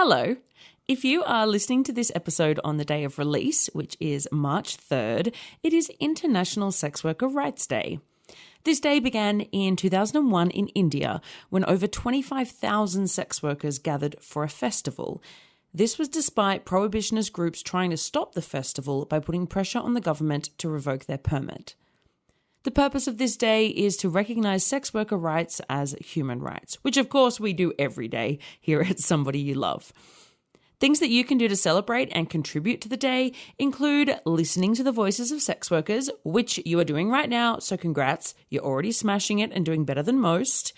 Hello. If you are listening to this episode on the day of release, which is March 3rd, it is International Sex Worker Rights Day. This day began in 2001 in India when over 25,000 sex workers gathered for a festival. This was despite prohibitionist groups trying to stop the festival by putting pressure on the government to revoke their permit. The purpose of this day is to recognise sex worker rights as human rights, which of course we do every day here at Somebody You Love. Things that you can do to celebrate and contribute to the day include listening to the voices of sex workers, which you are doing right now, so congrats, you're already smashing it and doing better than most,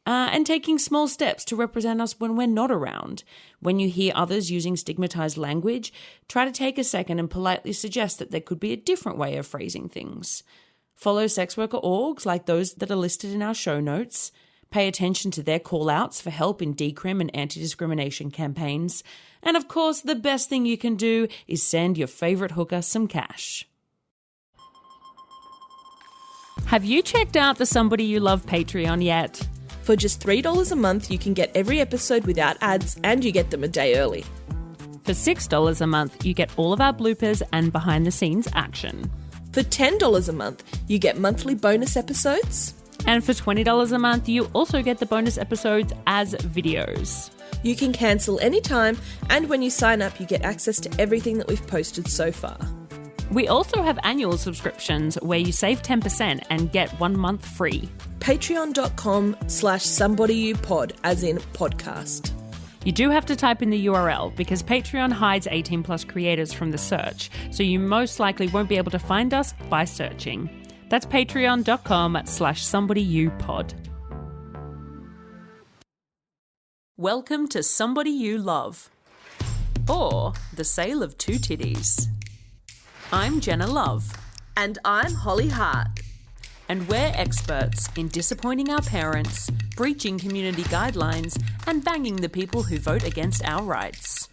and taking small steps to represent us when we're not around. When you hear others using stigmatized language, try to take a second and politely suggest that there could be a different way of phrasing things. Follow sex worker orgs like those that are listed in our show notes. Pay attention to their call-outs for help in decrim and anti-discrimination campaigns. And of course, the best thing you can do is send your favourite hooker some cash. Have you checked out the Somebody You Love Patreon yet? For just $3 a month, you can get every episode without ads and you get them a day early. For $6 a month, you get all of our bloopers and behind-the-scenes action. For $10 a month, you get monthly bonus episodes. And for $20 a month, you also get the bonus episodes as videos. You can cancel anytime, and when you sign up, you get access to everything that we've posted so far. We also have annual subscriptions where you save 10% and get 1 month free. Patreon.com/somebodyyoupod, as in podcast. You do have to type in the URL because Patreon hides 18 plus creators from the search, so you most likely won't be able to find us by searching. That's patreon.com/somebodyyoupod. Welcome to Somebody You Love, or the sale of two titties. I'm Jenna Love. And I'm Holly Hart. And we're experts in disappointing our parents, breaching community guidelines, and banging the people who vote against our rights.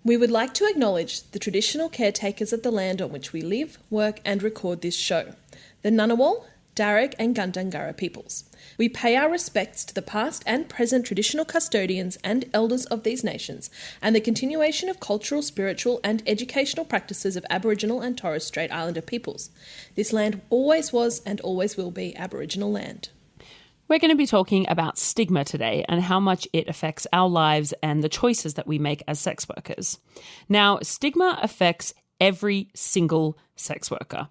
We would like to acknowledge the traditional caretakers of the land on which we live, work and record this show, the Ngunnawal, Darug and Gundungurra peoples. We pay our respects to the past and present traditional custodians and elders of these nations and the continuation of cultural, spiritual and educational practices of Aboriginal and Torres Strait Islander peoples. This land always was and always will be Aboriginal land. We're going to be talking about stigma today and how much it affects our lives and the choices that we make as sex workers. Now, stigma affects every single sex worker.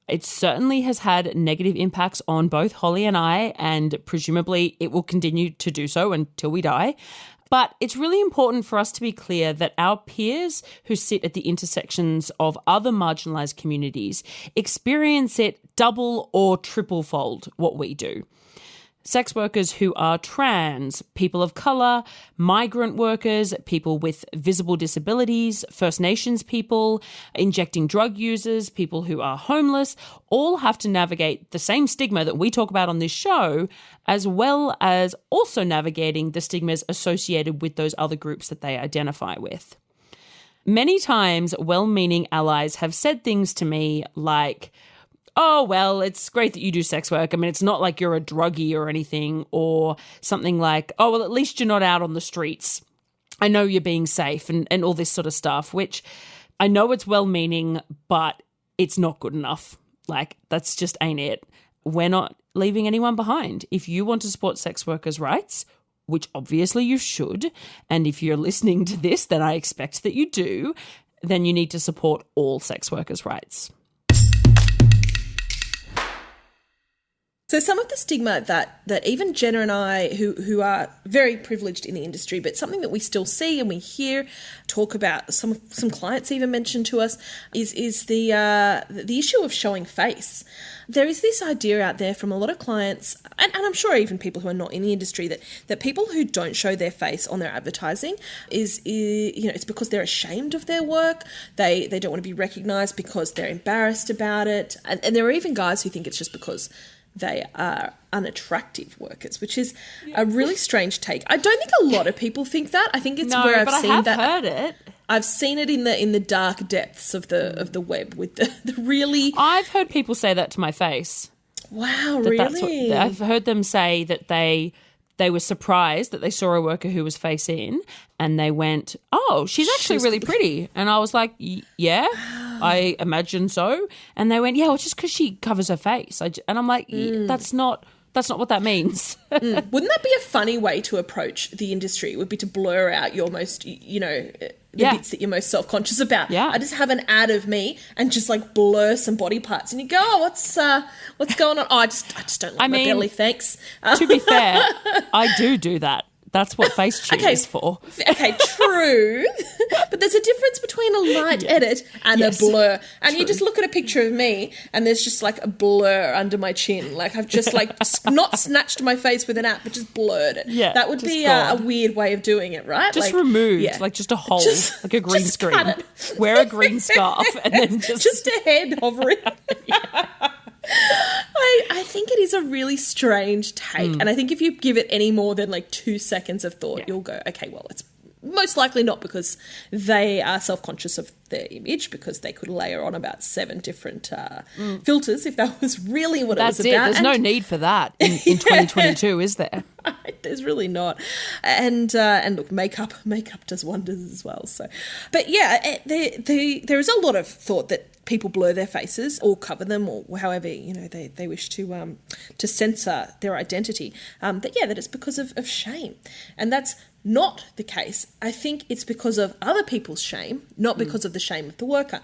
It certainly has had negative impacts on both Holly and I, and presumably it will continue to do so until we die. But it's really important for us to be clear that our peers who sit at the intersections of other marginalised communities experience it double or triple-fold what we do. Sex workers who are trans, people of colour, migrant workers, people with visible disabilities, First Nations people, injecting drug users, people who are homeless, all have to navigate the same stigma that we talk about on this show, as well as also navigating the stigmas associated with those other groups that they identify with. Many times, well-meaning allies have said things to me like, oh, well, it's great that you do sex work. I mean, it's not like you're a druggie or anything, or something like, oh, well, at least you're not out on the streets. I know you're being safe and all this sort of stuff, which I know it's well-meaning, but it's not good enough. Like, that's just ain't it. We're not leaving anyone behind. If you want to support sex workers' rights, which obviously you should, and if you're listening to this, then I expect that you do, then you need to support all sex workers' rights. So some of the stigma that even Jenna and I, who are very privileged in the industry, but something that we still see and we hear talk about, some clients even mention to us, is the issue of showing face. There is this idea out there from a lot of clients, and I'm sure even people who are not in the industry, that people who don't show their face on their advertising is it's because they're ashamed of their work. They don't want to be recognised because they're embarrassed about it, and there are even guys who think it's just because they are unattractive workers, which is a really strange take. I don't think a lot of people think that. I think it's where I've seen that. Heard it. I've seen it in the dark depths of the web with the really. I've heard people say that to my face. Wow, really? I've heard them say that they they were surprised that they saw a worker who was face in, and they went, "Oh, she's actually really pretty." And I was like, "Yeah, I imagine so." And they went, "Yeah, well, just because she covers her face." And I'm like, "That's not what that means." Wouldn't that be a funny way to approach the industry? It would be to blur out your most, the bits that you're most self-conscious about. Yeah. I just have an ad of me and just like blur some body parts, and you go, "Oh, what's going on?" "Oh, I just don't like my belly, thanks." To be fair, I do that. That's what Facetune is for. Okay, true. But there's a difference between a light edit and a blur. And you just look at a picture of me and there's just like a blur under my chin. Like I've just like not snatched my face with an app, but just blurred it. Yeah, that would be a weird way of doing it, right? Just removed, like just a hole, like a green screen. Wear a green scarf and then just a head hovering. I think it is a really strange take, and I think if you give it any more than like 2 seconds of thought, you'll go, okay, well, it's most likely not because they are self-conscious of their image, because they could layer on about 7 different filters if that was really what it was about. There's no need for that in 2022, is there? There's really not. And look, makeup does wonders as well. So, but yeah, there is a lot of thought that people blur their faces or cover them, or however they wish to censor their identity. That it's because of shame, and that's not the case. I think it's because of other people's shame, not because of the shame of the worker.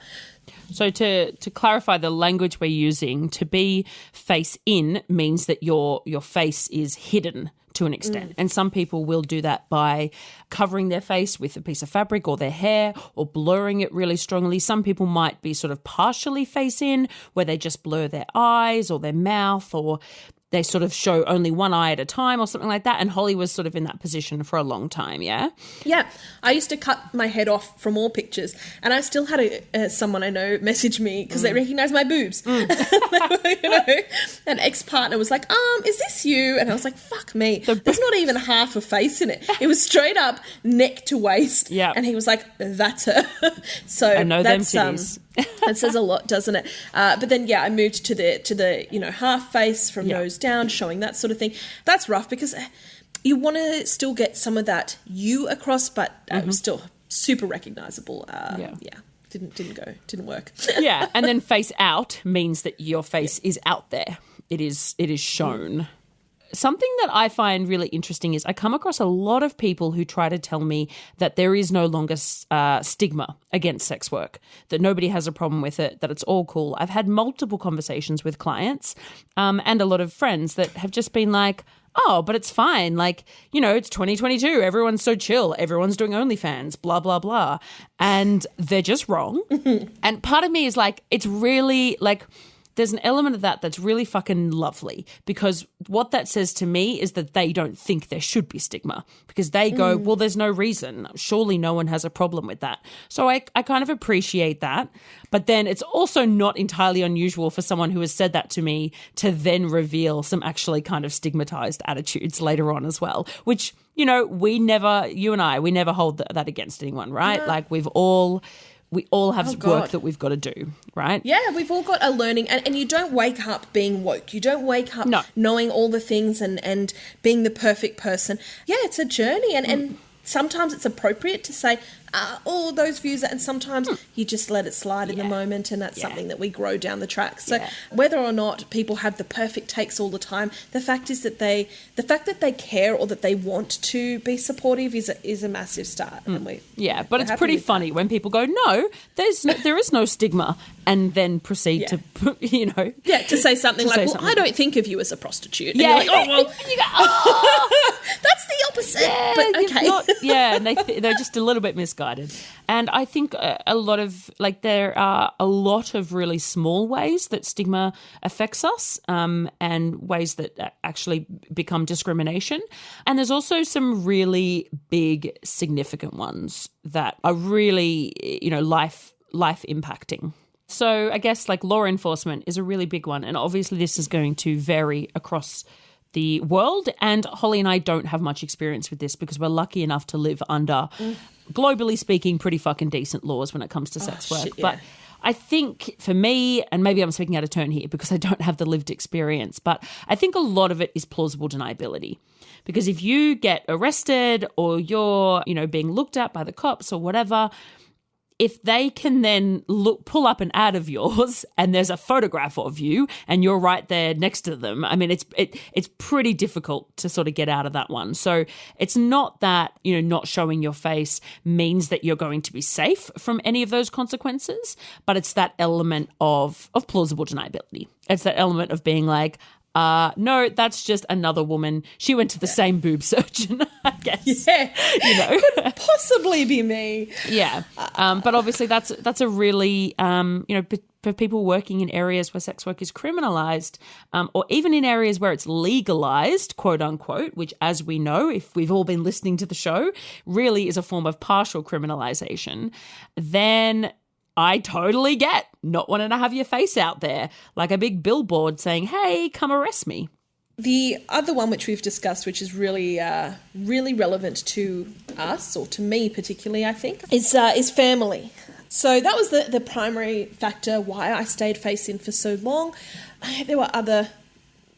So to clarify the language we're using, to be face in means that your face is hidden to an extent. And some people will do that by covering their face with a piece of fabric or their hair, or blurring it really strongly. Some people might be sort of partially face in, where they just blur their eyes or their mouth, or they sort of show only one eye at a time or something like that. And Holly was sort of in that position for a long time, yeah? Yeah. I used to cut my head off from all pictures, and I still had someone I know message me because they recognised my boobs. An ex-partner was like, is this you? And I was like, fuck me. There's not even half a face in it. It was straight up neck to waist. Yeah. And he was like, that's her. So I know them titties. That says a lot, doesn't it? But then, I moved to the half face from nose down, showing that sort of thing. That's rough because you want to still get some of that you across, but still super recognisable. Didn't work. Yeah, and then face out means that your face is out there. It is shown. Something that I find really interesting is I come across a lot of people who try to tell me that there is no longer stigma against sex work, that nobody has a problem with it, that it's all cool. I've had multiple conversations with clients and a lot of friends that have just been like, oh, but it's fine. Like, it's 2022. Everyone's so chill. Everyone's doing OnlyFans, blah, blah, blah. And they're just wrong. And part of me is like, it's really like, there's an element of that that's really fucking lovely, because what that says to me is that they don't think there should be stigma, because they go, well, there's no reason. Surely no one has a problem with that. So I kind of appreciate that. But then it's also not entirely unusual for someone who has said that to me to then reveal some actually kind of stigmatized attitudes later on as well, which, you and I, we never hold that against anyone, right? No. Like we all have work that we've got to do, right? Yeah, we've all got a learning. And you don't wake up being woke. You don't wake up knowing all the things and being the perfect person. Yeah, it's a journey. And sometimes it's appropriate to say all those views, and sometimes you just let it slide in the moment, and that's something that we grow down the track. So whether or not people have the perfect takes all the time, the fact that they care or that they want to be supportive is a massive start. And but it's pretty funny when people go, no, there is no stigma, and then proceed to to say something like, well, I don't think of you as a prostitute. And you're like, oh well, you go, that's the opposite. Yeah, but okay. And they're just a little bit misguided. And I think a lot of, there are a lot of really small ways that stigma affects us, and ways that actually become discrimination. And there's also some really big, significant ones that are really, life impacting. So I guess law enforcement is a really big one. And obviously this is going to vary across the world. And Holly and I don't have much experience with this because we're lucky enough to live under, globally speaking, pretty fucking decent laws when it comes to sex work. Shit, yeah. But I think for me, and maybe I'm speaking out of turn here because I don't have the lived experience, but I think a lot of it is plausible deniability. Because if you get arrested or you're, being looked at by the cops or whatever, if they can then pull up an ad of yours and there's a photograph of you and you're right there next to them, I mean, it's pretty difficult to sort of get out of that one. So it's not that, not showing your face means that you're going to be safe from any of those consequences, but it's that element of plausible deniability. It's that element of being like, no, that's just another woman. She went to the same boob surgeon, I guess. Yeah, could possibly be me. Yeah, but obviously that's a really, for people working in areas where sex work is criminalised, or even in areas where it's legalised, quote unquote, which, as we know, if we've all been listening to the show, really is a form of partial criminalisation, then I totally get not wanting to have your face out there like a big billboard saying, hey, come arrest me. The other one which we've discussed, which is really really relevant to us, or to me particularly, I think, is family. So that was the primary factor why I stayed face-in for so long. There were other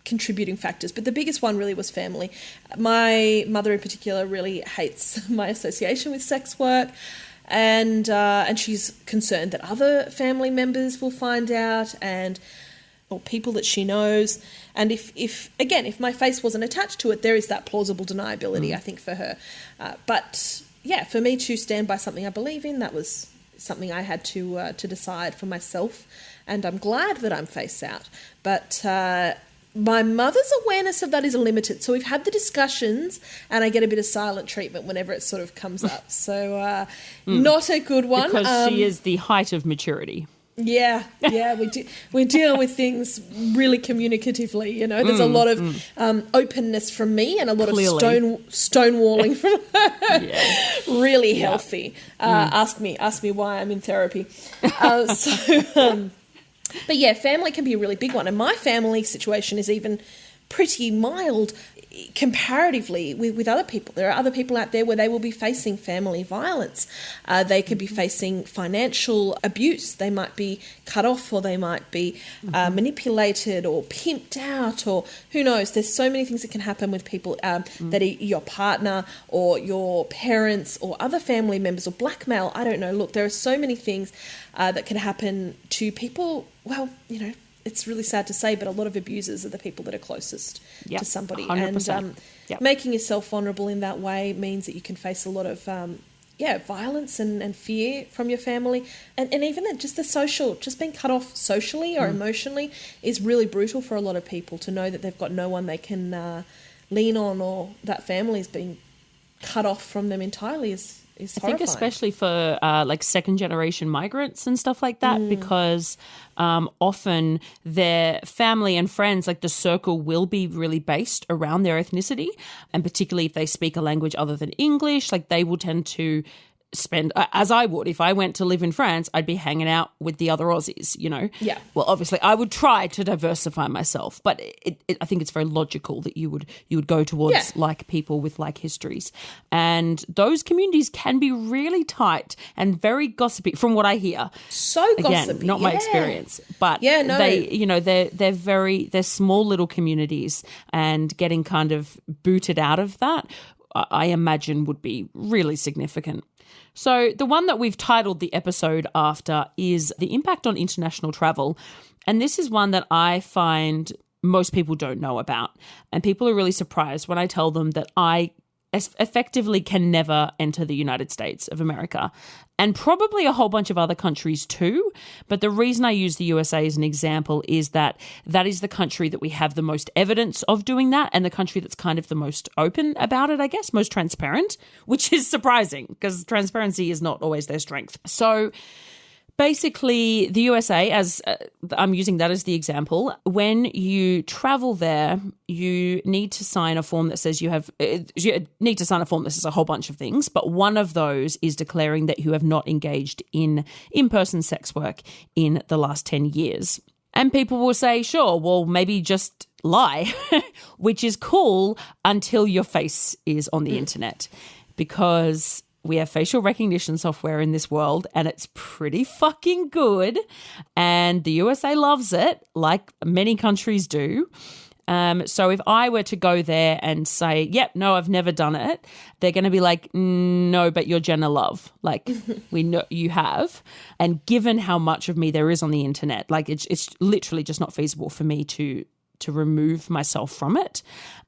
contributing factors, but the biggest one really was family. My mother in particular really hates my association with sex work. And she's concerned that other family members will find out, or people that she knows. And if my face wasn't attached to it, there is that plausible deniability, I think, for her. But yeah, for me to stand by something I believe in, that was something I had to decide for myself. And I'm glad that I'm face out. But my mother's awareness of that is limited. So we've had the discussions and I get a bit of silent treatment whenever it sort of comes up. So not a good one. Because she is the height of maturity. Yeah, we deal with things really communicatively, There's a lot of openness from me and a lot Clearly. of stonewalling from her. Yeah. Really healthy. Ask me why I'm in therapy. But yeah, family can be a really big one. And my family situation is even pretty mild comparatively with other people. There are other people out there where they will be facing family violence. They could be facing financial abuse. They might be cut off, or they might be manipulated or pimped out, or who knows. There's so many things that can happen with people that are your partner or your parents or other family members, or blackmail. I don't know. Look, there are so many things that can happen to people. Well, it's really sad to say, but a lot of abusers are the people that are closest to somebody. 100%. And making yourself vulnerable in that way means that you can face a lot of violence and fear from your family. And even then, just being cut off socially or emotionally is really brutal for a lot of people, to know that they've got no one they can lean on, or that family is being cut off from them entirely is horrifying. I think especially for like second-generation migrants and stuff like that, because often their family and friends, like the circle, will be really based around their ethnicity, and particularly if they speak a language other than English, like they will tend to spend, as I would, if I went to live in France, I'd be hanging out with the other Aussies, Yeah. Well, obviously, I would try to diversify myself, but I think it's very logical that you would go towards like people with like histories, and those communities can be really tight and very gossipy, from what I hear. So gossipy, again, not my experience, but they're small little communities, and getting kind of booted out of that, I imagine, would be really significant. So the one that we've titled the episode after is the impact on international travel. And this is one that I find most people don't know about. And people are really surprised when I tell them that I effectively can never enter the United States of America, and probably a whole bunch of other countries too. But the reason I use the USA as an example is that is the country that we have the most evidence of doing that, and the country that's kind of the most open about it, I guess, most transparent, which is surprising because transparency is not always their strength. So basically, the USA, as I'm using that as the example, when you travel there, you need to sign a form that says you need to sign a form that says a whole bunch of things, but one of those is declaring that you have not engaged in in-person sex work in the last 10 years. And people will say, sure, well, maybe just lie, which is cool until your face is on the internet, because We have facial recognition software in this world, and it's pretty fucking good. And the USA loves it, like many countries do. So if I were to go there and say, yep, no, I've never done it, they're going to be like, no, but you're Jenna Love. Like, we know you have. And given how much of me there is on the internet, like it's literally just not feasible for me to remove myself from it.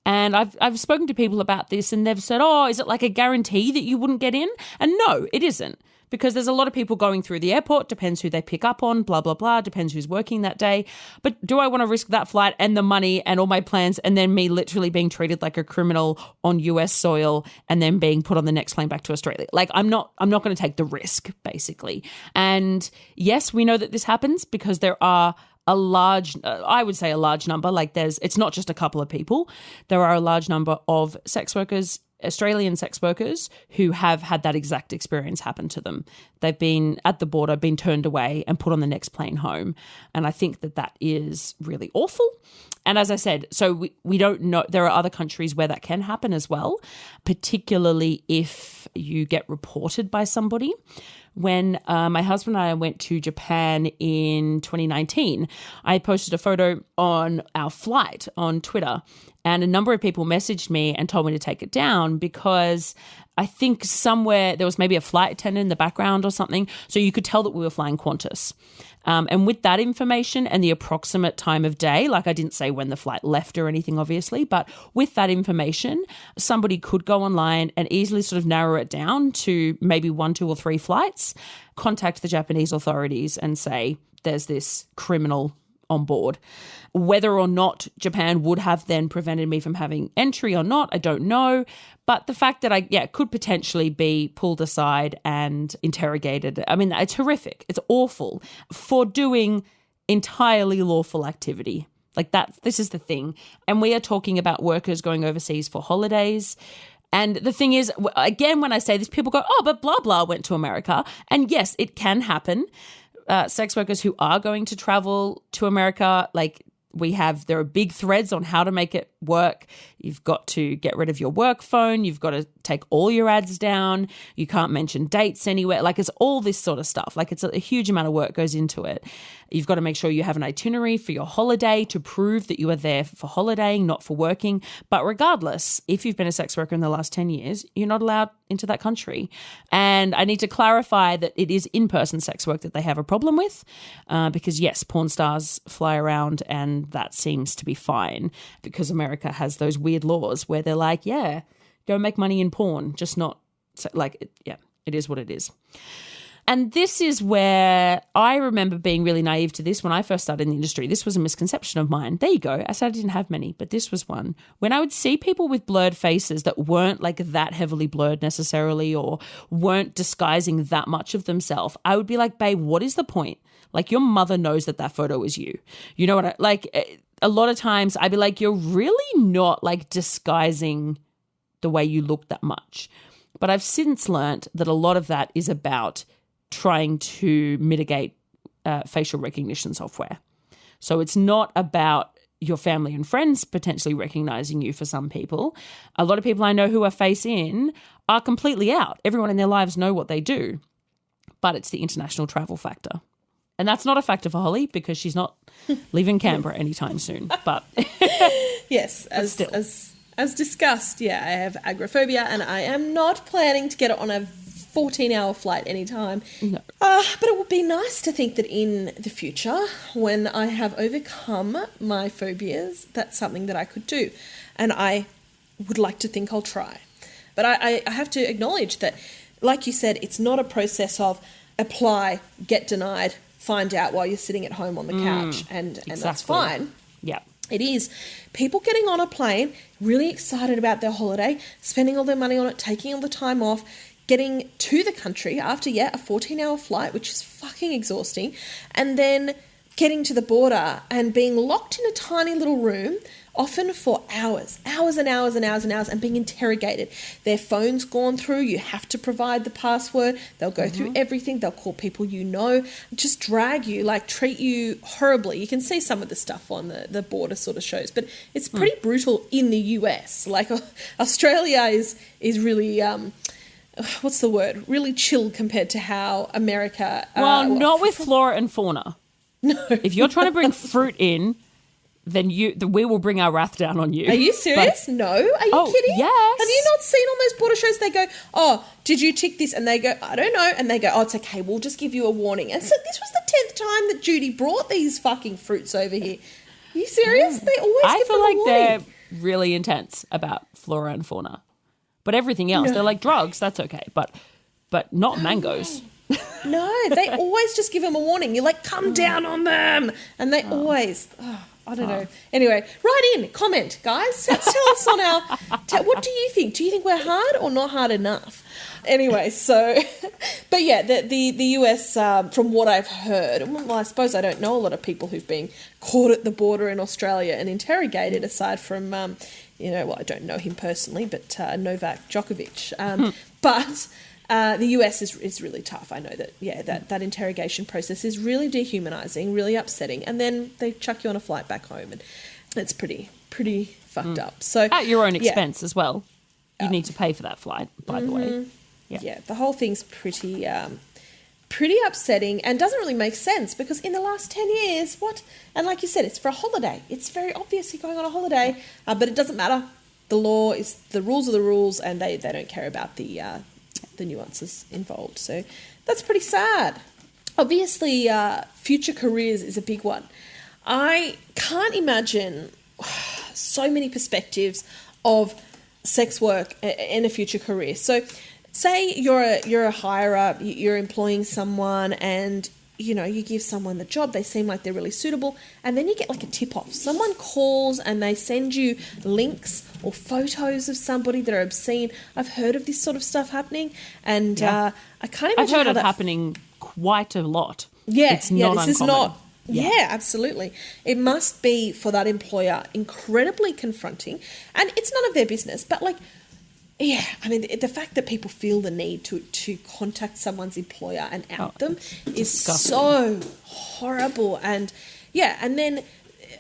And I've spoken to people about this, and they've said, oh, is it like a guarantee that you wouldn't get in? And no, it isn't. Because there's a lot of people going through the airport, depends who they pick up on, blah, blah, blah, depends who's working that day. But do I want to risk that flight and the money and all my plans and then me literally being treated like a criminal on US soil and then being put on the next plane back to Australia? Like, I'm not going to take the risk, basically. And yes, we know that this happens because there are I would say a large number, like it's not just a couple of people. There are a large number of sex workers, Australian sex workers, who have had that exact experience happen to them. They've been at the border, been turned away and put on the next plane home. And I think that is really awful. And as I said, so we don't know, there are other countries where that can happen as well, particularly if you get reported by somebody. When my husband and I went to Japan in 2019, I posted a photo on our flight on Twitter, and a number of people messaged me and told me to take it down because I think somewhere there was maybe a flight attendant in the background or something, so you could tell that we were flying Qantas. And with that information and the approximate time of day, like I didn't say when the flight left or anything, obviously, but with that information, somebody could go online and easily sort of narrow it down to maybe 1, 2, or 3 flights, contact the Japanese authorities and say, there's this criminal on board. Whether or not Japan would have then prevented me from having entry or not, I don't know. But the fact that I could potentially be pulled aside and interrogated, I mean, it's horrific. It's awful for doing entirely lawful activity. Like this is the thing. And we are talking about workers going overseas for holidays. And the thing is, again, when I say this, people go, oh, but blah, blah went to America. And yes, it can happen. Sex workers who are going to travel to America, like there are big threads on how to make it work. You've got to get rid of your work phone. You've got to take all your ads down. You can't mention dates anywhere. Like, it's all this sort of stuff. Like, it's a huge amount of work goes into it. You've got to make sure you have an itinerary for your holiday to prove that you are there for holidaying, not for working. But regardless, if you've been a sex worker in the last 10 years, you're not allowed into that country. And I need to clarify that it is in-person sex work that they have a problem with, because yes, porn stars fly around and that seems to be fine because America has those weird laws where they're like, yeah, go make money in porn, just not like, it is what it is. And this is where I remember being really naive to this when I first started in the industry. This was a misconception of mine. There you go. I said I didn't have many, but this was one. When I would see people with blurred faces that weren't like that heavily blurred necessarily or weren't disguising that much of themselves, I would be like, babe, what is the point? Like, your mother knows that photo is you. You know what a lot of times I'd be like, you're really not like disguising the way you look that much. But I've since learned that a lot of that is about trying to mitigate facial recognition software. So it's not about your family and friends potentially recognizing you for some people. A lot of people I know who are face in are completely out. Everyone in their lives know what they do. But it's the international travel factor. And that's not a factor for Holly because she's not leaving Canberra anytime soon. But yes, as discussed, I have agoraphobia and I am not planning to get it on a 14-hour flight anytime. No. But it would be nice to think that in the future, when I have overcome my phobias, that's something that I could do. And I would like to think I'll try. But I have to acknowledge that, like you said, it's not a process of apply, get denied, find out while you're sitting at home on the couch, and that's fine. Yeah. It is people getting on a plane, really excited about their holiday, spending all their money on it, taking all the time off, getting to the country after, a 14-hour flight, which is fucking exhausting, and then getting to the border and being locked in a tiny little room, often for hours and hours and hours and hours, and being interrogated. Their phone's gone through. You have to provide the password. They'll go through everything. They'll call people just drag you, like treat you horribly. You can see some of the stuff on the border sort of shows, but it's pretty brutal in the US. Like, Australia is really what's the word? Really chill compared to how America. Well, not with flora and fauna. No. If you're trying to bring fruit in, then we will bring our wrath down on you. Are you serious? No. Are you kidding? Yes. Have you not seen on those border shows? They go, oh, did you tick this? And they go, I don't know. And they go, oh, it's okay. We'll just give you a warning. And so this was the 10th time that Judy brought these fucking fruits over here. Are you serious? They always give them a warning. They're really intense about flora and fauna. But everything else, they're like drugs. That's okay. But not mangoes. No, they always just give them a warning. You're like, come down on them. And they always, I don't know. Anyway, write in, comment, guys. Tell us on our, what do you think? Do you think we're hard or not hard enough? Anyway, so, but yeah, the US, from what I've heard, well, I suppose I don't know a lot of people who've been caught at the border in Australia and interrogated, aside from, well, I don't know him personally, but Novak Djokovic. But the US is really tough. I know that, that interrogation process is really dehumanizing, really upsetting, and then they chuck you on a flight back home, and it's pretty fucked up. So at your own expense as well. You need to pay for that flight, by the way. Yeah, the whole thing's pretty upsetting and doesn't really make sense, because in the last 10 years, and like you said, it's for a holiday. It's very obvious you're going on a holiday, but it doesn't matter. The law is, the rules are the rules, and they don't care about the nuances involved. So that's pretty sad. Obviously, future careers is a big one. I can't imagine so many perspectives of sex work in a future career. So say you're a hirer, you're employing someone, and you give someone the job, they seem like they're really suitable, and then you get like a tip-off. Someone calls and they send you links or photos of somebody that are obscene. I've heard of this sort of stuff happening, and I can't imagine. I've heard it happening quite a lot. Yeah, it's not this uncommon. Is not. Yeah, absolutely. It must be, for that employer, incredibly confronting, and it's none of their business. But yeah, I mean, the fact that people feel the need to contact someone's employer and out them is disgusting. So horrible. And and then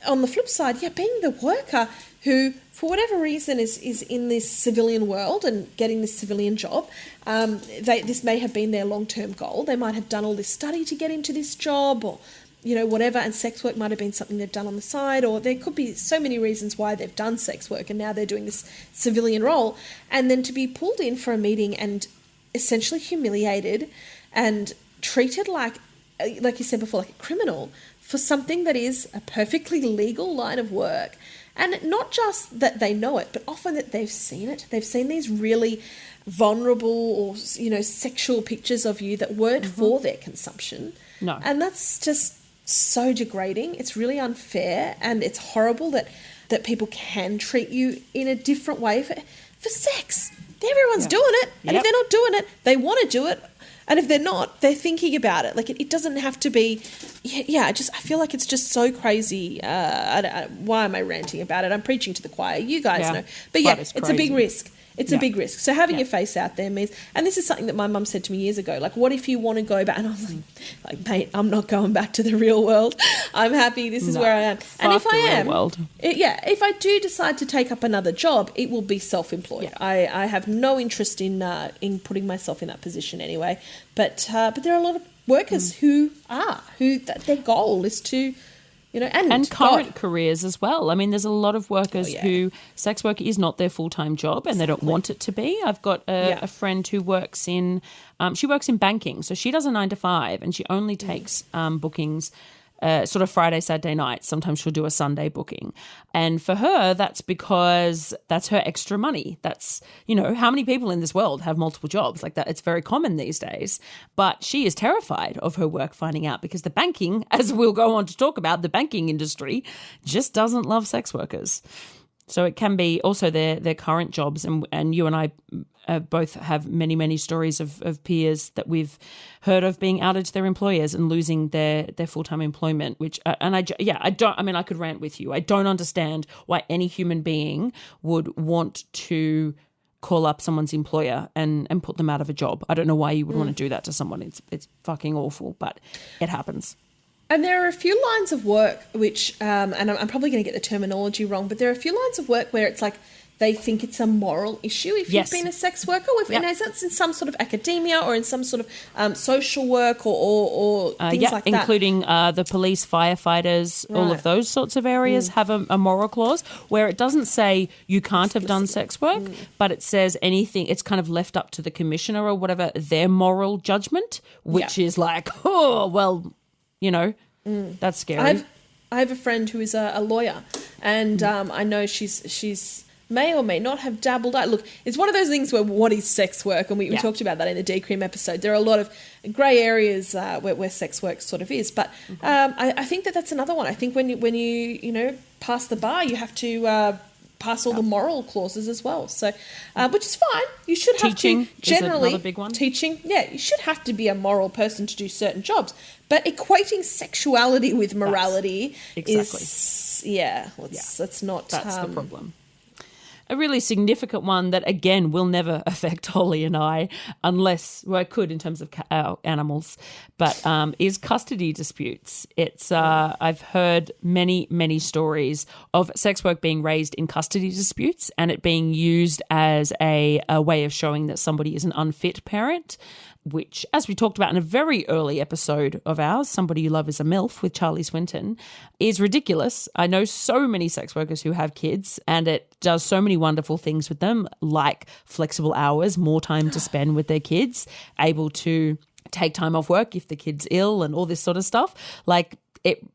on the flip side, being the worker who, for whatever reason, is in this civilian world and getting this civilian job, this may have been their long-term goal. They might have done all this study to get into this job, or whatever, and sex work might have been something they've done on the side, or there could be so many reasons why they've done sex work and now they're doing this civilian role, and then to be pulled in for a meeting and essentially humiliated and treated like you said before, like a criminal for something that is a perfectly legal line of work. And not just that they know it, but often that they've seen it. They've seen these really vulnerable or, sexual pictures of you that weren't for their consumption. No. And that's just so degrading. It's really unfair, and it's horrible that people can treat you in a different way for sex. Everyone's doing it, and if they're not doing it, they want to do it, and if they're not, they're thinking about it. Like it doesn't have to be. I feel like it's just so crazy. Why am I ranting about it? I'm preaching to the choir. You guys know, but it's a big risk. It's a big risk. So having your face out there means, and this is something that my mum said to me years ago, like, what if you want to go back? And I was like, mate, I'm not going back to the real world. I'm happy. This is where I am. And if I am, if I do decide to take up another job, it will be self-employed. Yeah. I have no interest in putting myself in that position anyway. But there are a lot of workers who their goal is to, and current careers as well. I mean, there's a lot of workers who sex work is not their full-time job and they don't want it to be. I've got a friend who works in banking. So she does a 9 to 5 and she only takes bookings sort of Friday, Saturday night. Sometimes she'll do a Sunday booking. And for her, that's because that's her extra money. That's, how many people in this world have multiple jobs like that? It's very common these days. But she is terrified of her work finding out because the banking, as we'll go on to talk about, the banking industry just doesn't love sex workers. So it can be also their current jobs. And you and I both have many, many stories of peers that we've heard of being outed to their employers and losing their full-time employment, which, I could rant with you. I don't understand why any human being would want to call up someone's employer and put them out of a job. I don't know why you would want to do that to someone. It's fucking awful, but it happens. And there are a few lines of work which, and I'm probably going to get the terminology wrong, but there are a few lines of work where it's like they think it's a moral issue if Yes. you've been a sex worker, or if it's in some sort of academia or in some sort of social work or things like that. Including the police, firefighters, all of those sorts of areas have a moral clause where it doesn't say you can't have done sex work, but it says anything, it's kind of left up to the commissioner or whatever, their moral judgment, which is like, oh, well, that's scary. I have a friend who is a lawyer, and I know she's may or may not have dabbled. Look, it's one of those things where what is sex work? And we talked about that in the decream episode. There are a lot of grey areas where sex work sort of is. But I think that's another one. I think when you pass the bar, you have to pass all the moral clauses as well. So, which is fine. You should have Teaching to generally is another big one. Teaching. Yeah, you should have to be a moral person to do certain jobs. But equating sexuality with morality is let's not. That's the problem. A really significant one that, again, will never affect Holly and I unless, well, it could in terms of our animals, but is custody disputes. It's I've heard many, many stories of sex work being raised in custody disputes and it being used as a way of showing that somebody is an unfit parent, which, as we talked about in a very early episode of ours, Somebody You Love is a MILF with Charlie Swinton, is ridiculous. I know so many sex workers who have kids and it does so many wonderful things with them, like flexible hours, more time to spend with their kids, able to take time off work if the kid's ill and all this sort of stuff. Like, it,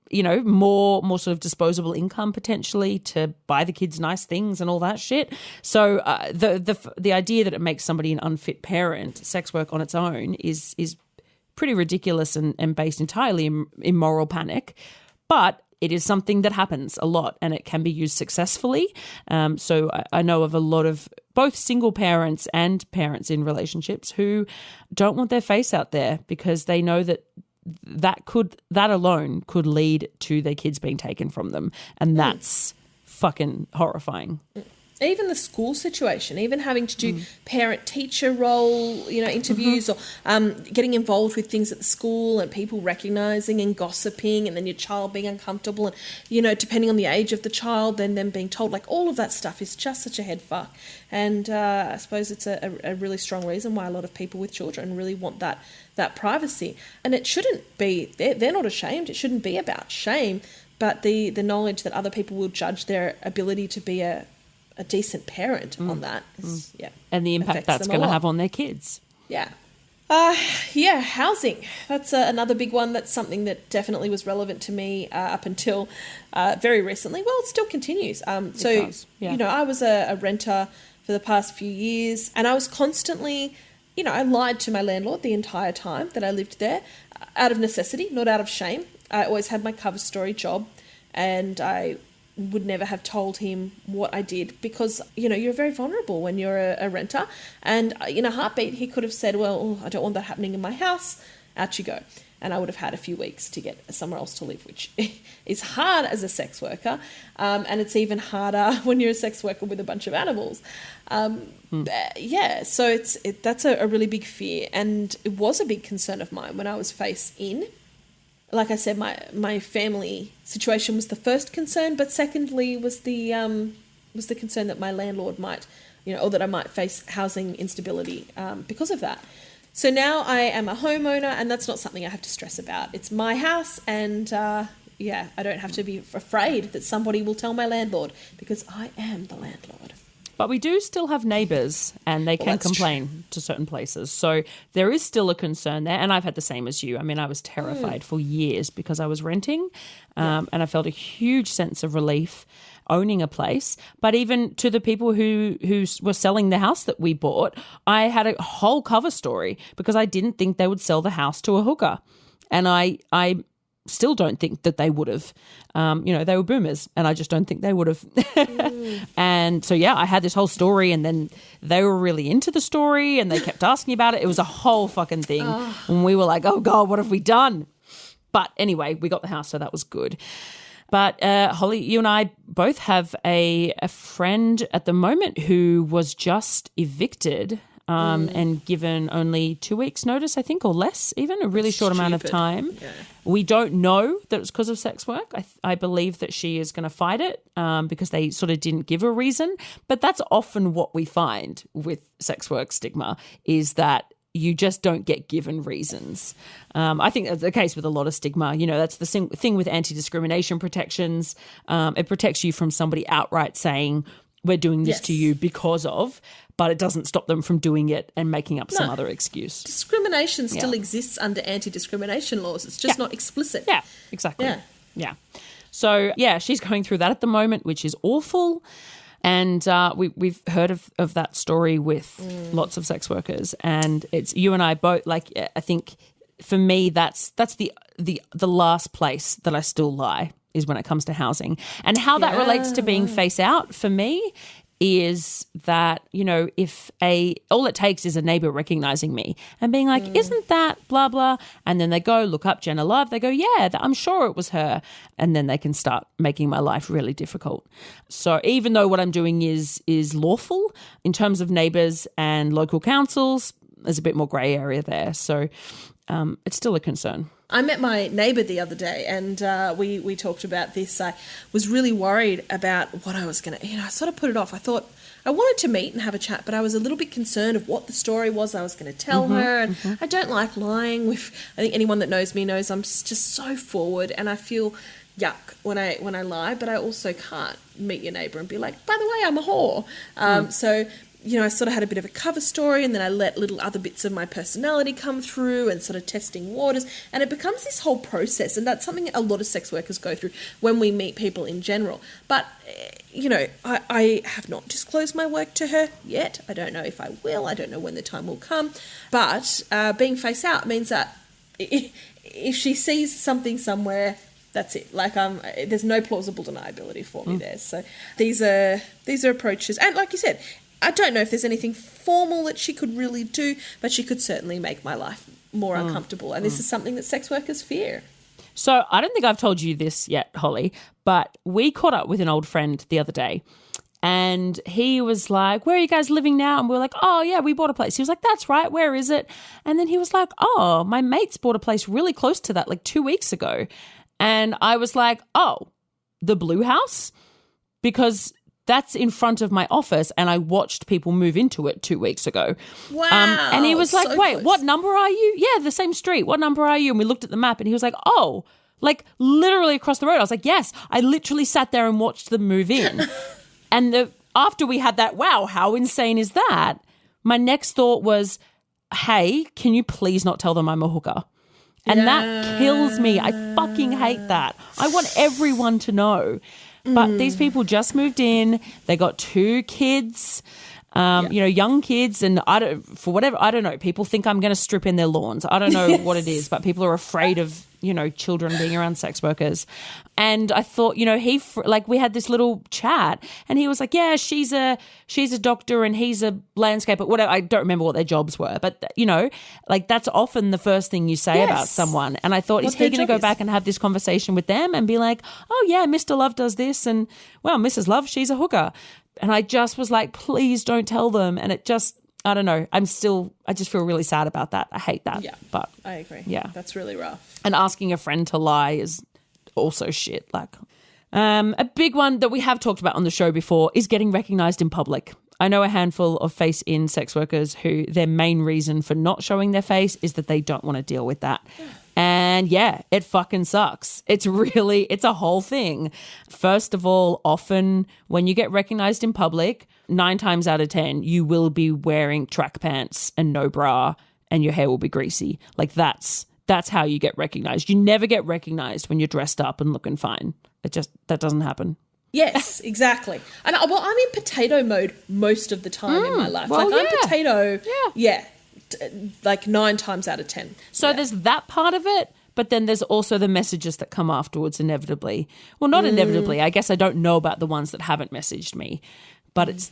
more sort of disposable income potentially to buy the kids nice things and all that shit. So the idea that it makes somebody an unfit parent, sex work on its own, is pretty ridiculous and based entirely in moral panic. But it is something that happens a lot and it can be used successfully. So I know of a lot of both single parents and parents in relationships who don't want their face out there because they know that alone could lead to their kids being taken from them. And that's fucking horrifying. Even the school situation, even having to do parent-teacher role, interviews or getting involved with things at the school and people recognising and gossiping and then your child being uncomfortable and, depending on the age of the child, then them being told, like all of that stuff is just such a head fuck. And I suppose it's a really strong reason why a lot of people with children really want that privacy. And it shouldn't be, they're not ashamed. It shouldn't be about shame, but the knowledge that other people will judge their ability to be a decent parent on that. And the impact that's going to have on their kids. Yeah. Housing. That's another big one. That's something that definitely was relevant to me up until very recently. Well, it still continues. I was a renter for the past few years and I was constantly, I lied to my landlord the entire time that I lived there out of necessity, not out of shame. I always had my cover story job and I would never have told him what I did because, you're very vulnerable when you're a renter. And in a heartbeat, he could have said, well, I don't want that happening in my house. Out you go. And I would have had a few weeks to get somewhere else to live, which is hard as a sex worker. And it's even harder when you're a sex worker with a bunch of animals. So that's a really big fear. And it was a big concern of mine when I was face in. Like I said, my family situation was the first concern, but secondly was the concern that my landlord might, or that I might face housing instability because of that. So now I am a homeowner, and that's not something I have to stress about. It's my house, and I don't have to be afraid that somebody will tell my landlord because I am the landlord. But we do still have neighbours and they can complain to certain places. So there is still a concern there. And I've had the same as you. I mean, I was terrified for years because I was renting and I felt a huge sense of relief owning a place. But even to the people who were selling the house that we bought, I had a whole cover story because I didn't think they would sell the house to a hooker. And I still don't think that they would have. They were boomers and I just don't think they would have. And so, I had this whole story and then they were really into the story and they kept asking about it. It was a whole fucking thing. And we were like, oh God, what have we done? But anyway, we got the house, so that was good. But Holly, you and I both have a friend at the moment who was just evicted and given only 2 weeks notice, I think, or less even, a really short amount of time. Yeah. We don't know that it's because of sex work. I believe that she is going to fight it because they sort of didn't give a reason. But that's often what we find with sex work stigma, is that you just don't get given reasons. I think that's the case with a lot of stigma. You know, that's the thing with anti-discrimination protections. It protects you from somebody outright saying, we're doing this to you because of, but it doesn't stop them from doing it and making up some other excuse. Discrimination still exists under anti-discrimination laws. It's just not explicit. Yeah, exactly. Yeah. So, she's going through that at the moment, which is awful. And we've heard of that story with lots of sex workers, and it's you and I both. Like, I think for me, that's the last place that I still lie is when it comes to housing, and how that relates to being face out for me is that, you know, if all it takes is a neighbor recognizing me and being like, isn't that blah, blah, and then they go look up Jenna Love, they go, yeah, I'm sure it was her, and then they can start making my life really difficult. So even though what I'm doing is lawful in terms of neighbors and local councils, there's a bit more grey area there. So it's still a concern. I met my neighbour the other day, and we talked about this. I was really worried about what I was going to, I sort of put it off. I thought I wanted to meet and have a chat, but I was a little bit concerned of what the story was I was going to tell her. And I don't like lying. I think anyone that knows me knows I'm just so forward, and I feel yuck when I lie, but I also can't meet your neighbour and be like, by the way, I'm a whore. So, I sort of had a bit of a cover story, and then I let little other bits of my personality come through and sort of testing waters. And it becomes this whole process. And that's something a lot of sex workers go through when we meet people in general. But, I have not disclosed my work to her yet. I don't know if I will. I don't know when the time will come. But being face out means that if she sees something somewhere, that's it. Like, there's no plausible deniability for me there. So these are approaches. And like you said, I don't know if there's anything formal that she could really do, but she could certainly make my life more uncomfortable. And this is something that sex workers fear. So I don't think I've told you this yet, Holly, but we caught up with an old friend the other day, and he was like, where are you guys living now? And we were like, oh, yeah, we bought a place. He was like, that's right. Where is it? And then he was like, oh, my mates bought a place really close to that like 2 weeks ago. And I was like, oh, the Blue House? Because that's in front of my office, and I watched people move into it 2 weeks ago. Wow. And he was like, so wait, close. What number are you? Yeah, the same street. What number are you? And we looked at the map, and he was like, oh, like literally across the road. I was like, yes, I literally sat there and watched them move in. And after we had that, wow, how insane is that? My next thought was, hey, can you please not tell them I'm a hooker? And that kills me. I fucking hate that. I want everyone to know. But these people just moved in. They got 2 kids, young kids. And I don't know. People think I'm going to strip in their lawns. I don't know what it is, but people are afraid of, children being around sex workers. And I thought, we had this little chat, and he was like, yeah, she's a doctor and he's a landscaper, whatever. I don't remember what their jobs were, but that's often the first thing you say about someone. And I thought, is he going to go back and have this conversation with them and be like, oh yeah, Mr. Love does this, and well, Mrs. Love, she's a hooker. And I just was like, please don't tell them. And it just, I don't know. I just feel really sad about that. I hate that. Yeah, but I agree. Yeah. That's really rough. And asking a friend to lie is also shit. A big one that we have talked about on the show before is getting recognised in public. I know a handful of face-in sex workers who their main reason for not showing their face is that they don't want to deal with that. And yeah, it fucking sucks. It's a whole thing. First of all, often when you get recognised in public, 9 times out of 10, you will be wearing track pants and no bra, and your hair will be greasy. That's how you get recognised. You never get recognised when you're dressed up and looking fine. That doesn't happen. Yes, exactly. And I'm in potato mode most of the time in my life. Well, I'm potato. Yeah. 9 times out of 10. So there's that part of it, but then there's also the messages that come afterwards inevitably. Well, not inevitably. I guess I don't know about the ones that haven't messaged me, but it's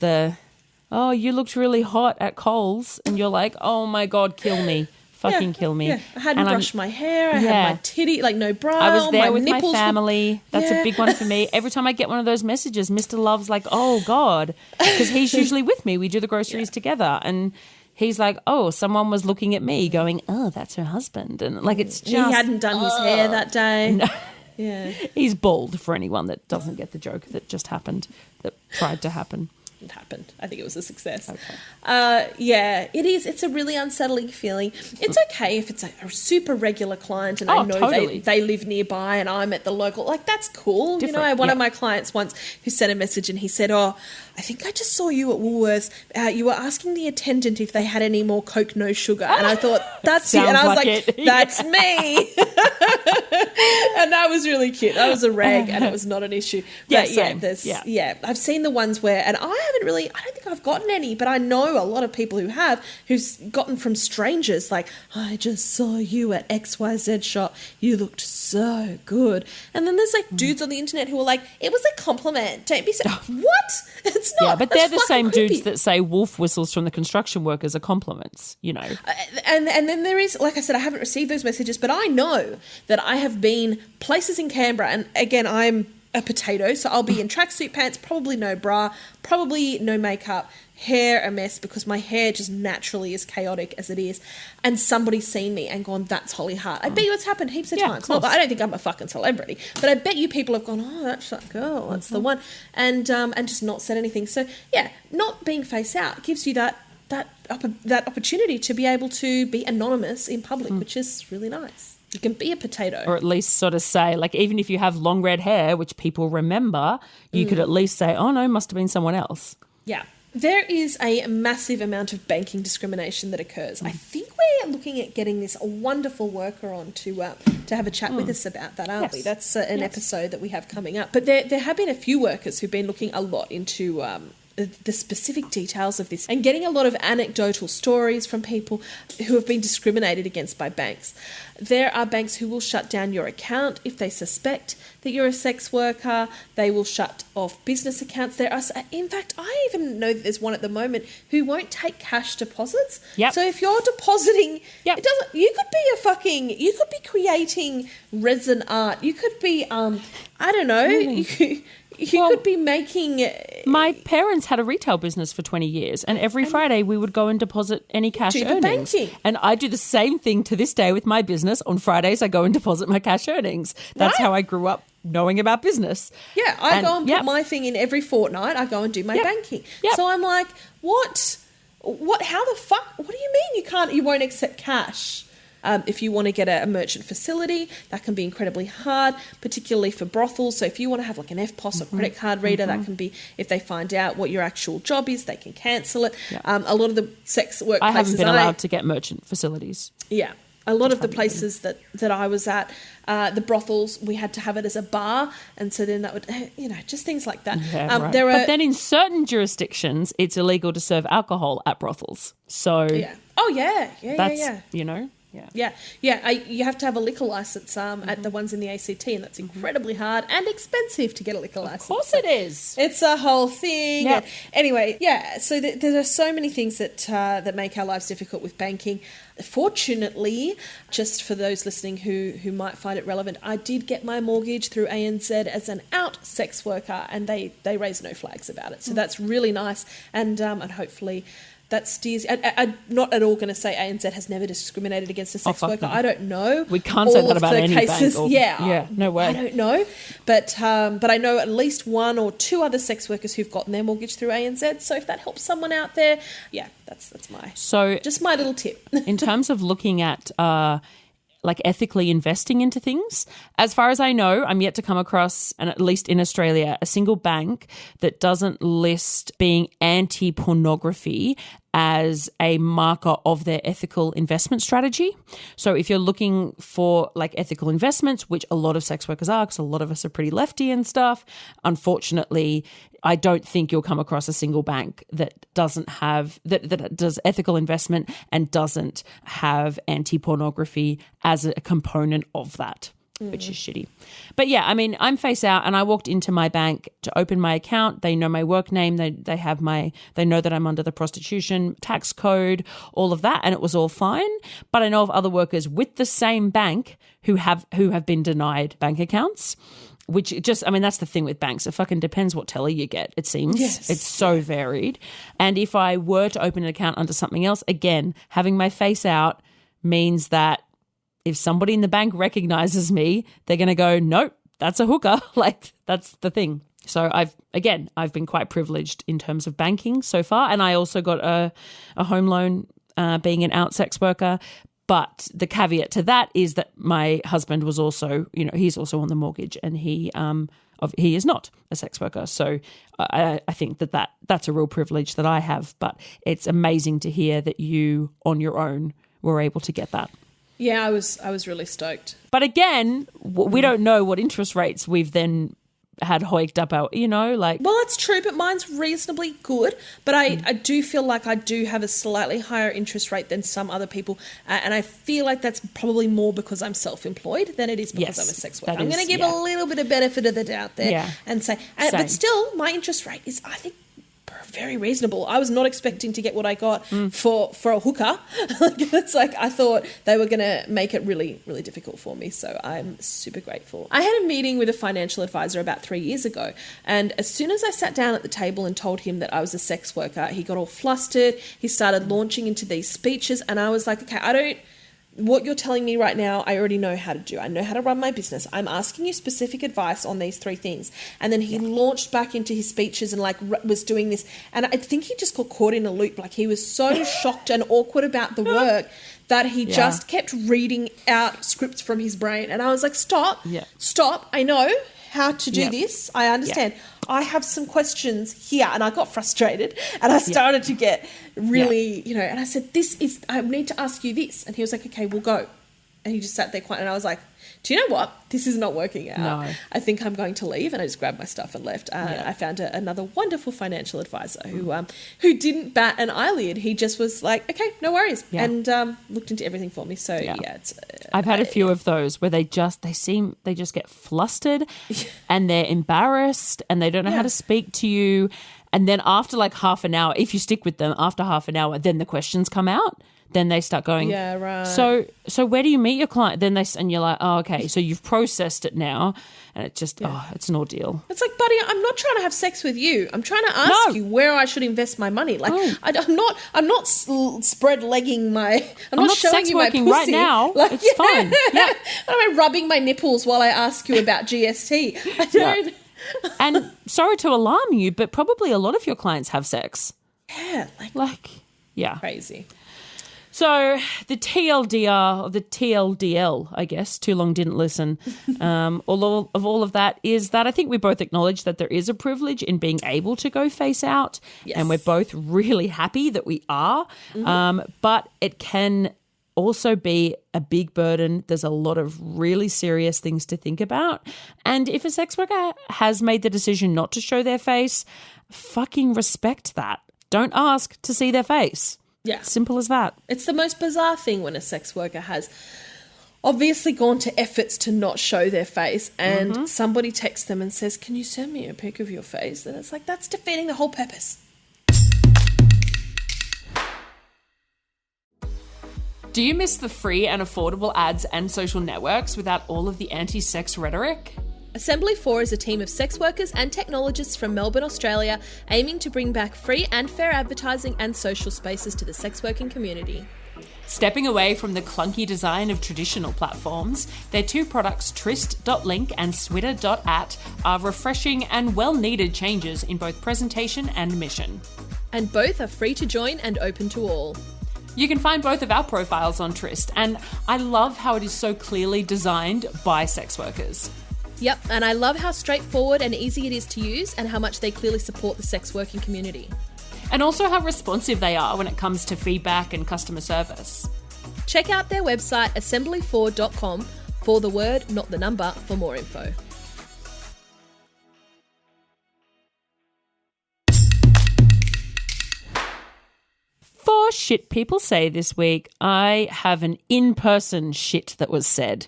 oh, you looked really hot at Coles, and you're like, oh my God, kill me. Fucking kill me. Yeah. I hadn't brushed my hair. I had my titty, no bra. I was there with my nipples family. That's a big one for me. Every time I get one of those messages, Mr. Love's like, oh God, because he's usually with me. We do the groceries together. And he's like, oh, someone was looking at me going, oh, that's her husband. And like, it's just... He hadn't done his hair that day. No. Yeah. He's bald, for anyone that doesn't get the joke that just happened, that tried to happen. It happened. I think it was a success. Okay. Yeah, it is. It's a really unsettling feeling. It's okay if it's a super regular client and I know totally. they live nearby and I'm at the local. Like, that's cool. Different, you know, I had one of my clients once who sent a message and he said, oh, I think I just saw you at Woolworths. You were asking the attendant if they had any more Coke, no sugar. And I thought, that's you. And I was like, that's me. And that was really cute. That was a rag and it was not an issue. But I've seen the ones where, and I don't think I've gotten any, but I know a lot of people who have, who's gotten from strangers, like, I just saw you at XYZ shop. You looked so good. And then there's like dudes on the internet who are like, it was a compliment. Don't be so, what? It's not. Yeah, but they're the same creepy. dudes that say wolf whistles from the construction workers are compliments, you know. And then there is, like I said, I haven't received those messages, but I know that I have been places in Canberra, and again, I'm a potato, so I'll be in tracksuit pants, probably no bra, probably no makeup, hair a mess because my hair just naturally is chaotic as it is, and somebody's seen me and gone, that's Holly Hart. I bet you it's happened heaps of times. Not that I don't think I'm a fucking celebrity, but I bet you people have gone, oh, that's that girl, that's the one, and just not said anything. So yeah, not being face out gives you that opportunity to be able to be anonymous in public, which is really nice. You can be a potato. Or at least sort of say, like, even if you have long red hair, which people remember, you could at least say, oh, no, must have been someone else. Yeah. There is a massive amount of banking discrimination that occurs. I think we're looking at getting this wonderful worker on to have a chat with us about that, aren't we? That's an episode that we have coming up. But there have been a few workers who've been looking a lot into the specific details of this and getting a lot of anecdotal stories from people who have been discriminated against by banks. There are banks who will shut down your account if they suspect that you're a sex worker. They will shut off business accounts. There are, in fact, I even know that there's one at the moment who won't take cash deposits. Yep. So if you're depositing, it doesn't. You could be creating resin art. You could be, I don't know. You could be making... My parents had a retail business for 20 years, and every Friday we would go and deposit any cash earnings. Banking. And I do the same thing to this day with my business. On Fridays, I go and deposit my cash earnings. That's how I grew up knowing about business. Yeah, I go and put my thing in every fortnight. I go and do my banking. Yep. So I'm like, what? How the fuck? What do you mean you won't accept cash? If you want to get a merchant facility, that can be incredibly hard, particularly for brothels. So if you want to have like an FPOS or credit card reader, that can be, if they find out what your actual job is, they can cancel it. Yeah. A lot of the sex workplaces... I haven't been allowed to get merchant facilities. Yeah. A lot of the places that I was at, the brothels, we had to have it as a bar. And so then that would, just things like that. Yeah, right. But then in certain jurisdictions, it's illegal to serve alcohol at brothels. So... Yeah. Oh, yeah. Yeah. You know... Yeah. You have to have a liquor license at the ones in the ACT, and that's incredibly hard and expensive to get a liquor license. Of course it is. It's a whole thing. Yep. Anyway, so there are so many things that make our lives difficult with banking. Fortunately, just for those listening who might find it relevant, I did get my mortgage through ANZ as an out sex worker, and they raised no flags about it. So that's really nice, and hopefully... That steers. I'm not at all going to say ANZ has never discriminated against a sex worker. No. I don't know. We can't say that about any cases. Yeah, no way. I don't know, but I know at least one or two other sex workers who've gotten their mortgage through ANZ. So if that helps someone out there, that's my little tip. In terms of looking at like ethically investing into things, as far as I know, I'm yet to come across, and at least in Australia, a single bank that doesn't list being anti-pornography as a marker of their ethical investment strategy. So if you're looking for like ethical investments, which a lot of sex workers are, because a lot of us are pretty lefty and stuff, unfortunately, I don't think you'll come across a single bank that doesn't have, that does ethical investment and doesn't have anti-pornography as a component of that. Which is shitty. But yeah, I mean, I'm face out, and I walked into my bank to open my account. They know my work name. They know that I'm under the prostitution tax code, all of that, and it was all fine. But I know of other workers with the same bank who have been denied bank accounts. which just, I mean, that's the thing with banks. It fucking depends what teller you get, it seems. Yes. It's so varied. And if I were to open an account under something else, again, having my face out means that if somebody in the bank recognizes me, they're going to go, nope, that's a hooker. Like, that's the thing. So I've been quite privileged in terms of banking so far. And I also got a home loan being an out sex worker. But the caveat to that is that my husband was also, he's also on the mortgage, and he is not a sex worker. So I think that's a real privilege that I have. But it's amazing to hear that you on your own were able to get that. Yeah, I was really stoked. But again, we don't know what interest rates we've then had hoiked up our, Well, it's true, but mine's reasonably good. But I do feel like I do have a slightly higher interest rate than some other people. And I feel like that's probably more because I'm self-employed than it is because I'm a sex worker. I'm going to give a little bit of benefit of the doubt there and say, but still, my interest rate is, I think, very reasonable. I was not expecting to get what I got for a hooker. It's like I thought they were going to make it really, really difficult for me. So I'm super grateful. I had a meeting with a financial advisor about 3 years ago. And as soon as I sat down at the table and told him that I was a sex worker, he got all flustered. He started launching into these speeches. And I was like, okay, what you're telling me right now, I already know how to do. I know how to run my business. I'm asking you specific advice on these 3 things. And then he launched back into his speeches and was doing this. And I think he just got caught in a loop. Like, he was so shocked and awkward about the work that he just kept reading out scripts from his brain. And I was like, stop. I know how to do this. I understand. I have some questions here. And I got frustrated and I started to get really, and I said, I need to ask you this. And he was like, okay, we'll go. And he just sat there quiet. And I was like, do you know what? This is not working out. No. I think I'm going to leave. And I just grabbed my stuff and left. I found another wonderful financial advisor who didn't bat an eyelid. He just was like, okay, no worries. Yeah. And looked into everything for me. So it's, I've had a few of those where they just get flustered and they're embarrassed and they don't know how to speak to you. And then after like half an hour, if you stick with them, after half an hour, then the questions come out. Then they start going, yeah, right. So where do you meet your client? Then and you're like, oh, okay, so you've processed it now, and it just, it's an ordeal. It's like, buddy, I'm not trying to have sex with you. I'm trying to ask you where I should invest my money. Like, I'm not spread legging my. I'm not showing you my pussy right now. Like, it's fine. Yeah, I'm rubbing my nipples while I ask you about GST. I don't. Yeah. And sorry to alarm you, but probably a lot of your clients have sex. Yeah, crazy. So the TLDR, or the TLDL, I guess, too long didn't listen, all of that is that I think we both acknowledge that there is a privilege in being able to go face out, and we're both really happy that we are, but it can also be a big burden. There's a lot of really serious things to think about. And if a sex worker has made the decision not to show their face, fucking respect that. Don't ask to see their face. Yeah. Simple as that. It's the most bizarre thing when a sex worker has obviously gone to efforts to not show their face and somebody texts them and says, can you send me a pic of your face? And it's like, that's defeating the whole purpose. Do you miss the free and affordable ads and social networks without all of the anti-sex rhetoric? Assembly4 is a team of sex workers and technologists from Melbourne, Australia, aiming to bring back free and fair advertising and social spaces to the sex working community. Stepping away from the clunky design of traditional platforms, their 2 products, Tryst.link and Switter.at, are refreshing and well-needed changes in both presentation and mission. And both are free to join and open to all. You can find both of our profiles on Tryst, and I love how it is so clearly designed by sex workers. Yep, and I love how straightforward and easy it is to use and how much they clearly support the sex working community. And also how responsive they are when it comes to feedback and customer service. Check out their website assembly4.com for the word, not the number, for more info. For shit people say this week, I have an in-person shit that was said.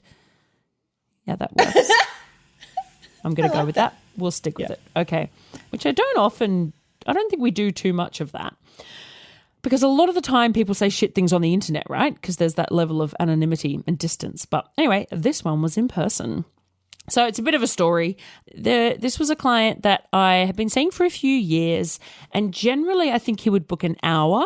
Yeah, that works. I'm going to go with that. We'll stick with it. Okay. Which I don't think we do too much of that. Because a lot of the time people say shit things on the internet, right? Because there's that level of anonymity and distance. But anyway, this one was in person. So it's a bit of a story. This was a client that I had been seeing for a few years, and generally I think he would book an hour.